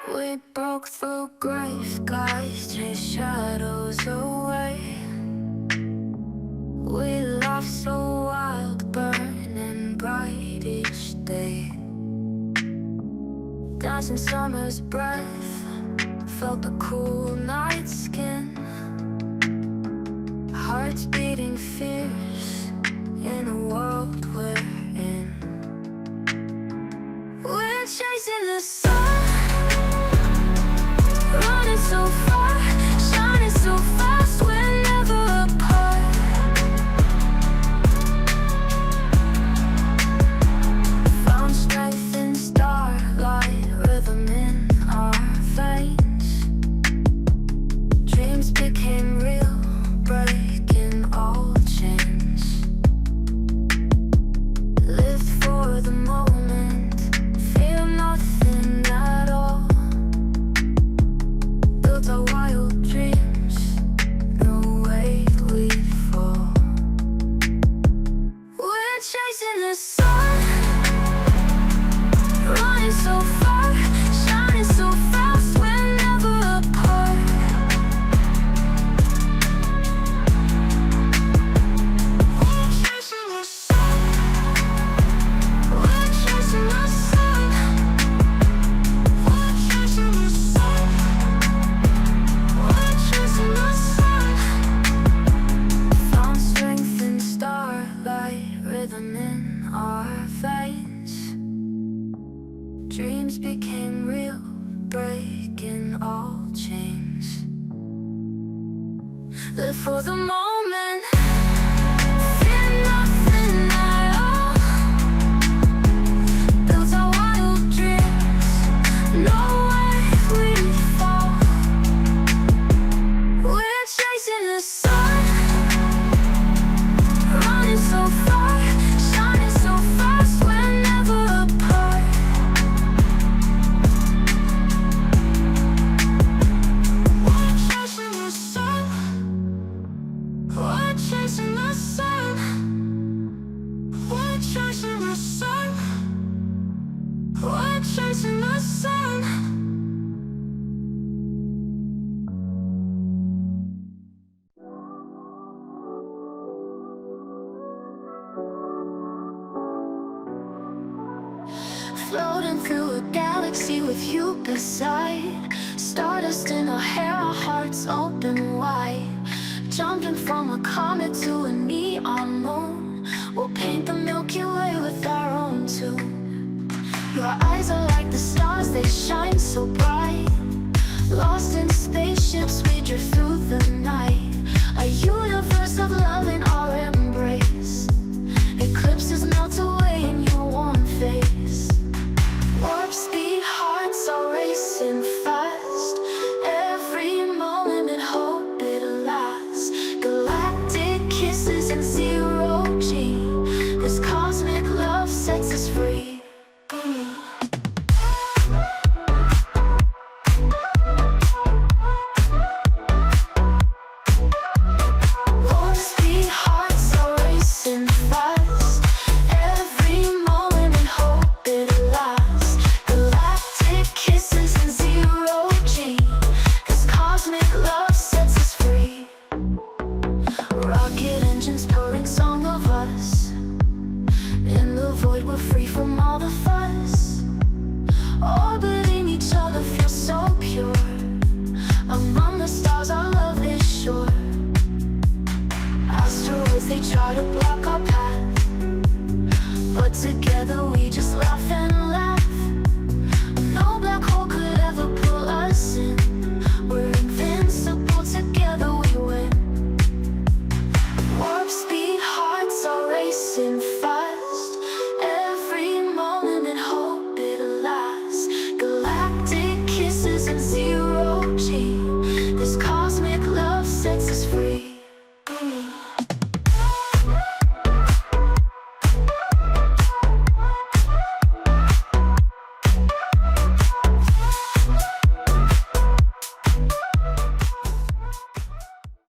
We broke through gray skies, chased shadows away. We laughed so wild, burning bright each day. Dancing summer's breath, felt the cool night skin. Hearts beating fierce in the world we're in. We're chasing the sun, running so far, shining so fast, we're never apart. Found strength in starlight, rhythm in our veins. Dreams became real, breaking all chains. Lived for the moment, fear nothing at all. Built our wild dreams, no way we fall. We're chasing the sun, running so far, shining so fast, we're never apart. We're chasing the sun, we're chasing the sun, we're chasing the sun, we're chasing the sun. Found strength in starlight, rhythm in our veins. Dreams became real, breaking all chains. Live for the moment, fear nothing at all. Built our wild dreams, no way we fall. We're chasing the sun, running so far, shining so fast, we're never apart. We're chasing the sun, we're chasing the sun, we're chasing the sun, we're chasing the sun. Floating through a galaxy with you beside. Stardust in our hair, our hearts open wide. Jumping from a comet to a neon moon. We'll paint the Milky Way with our own tune. Your eyes are like the stars, they shine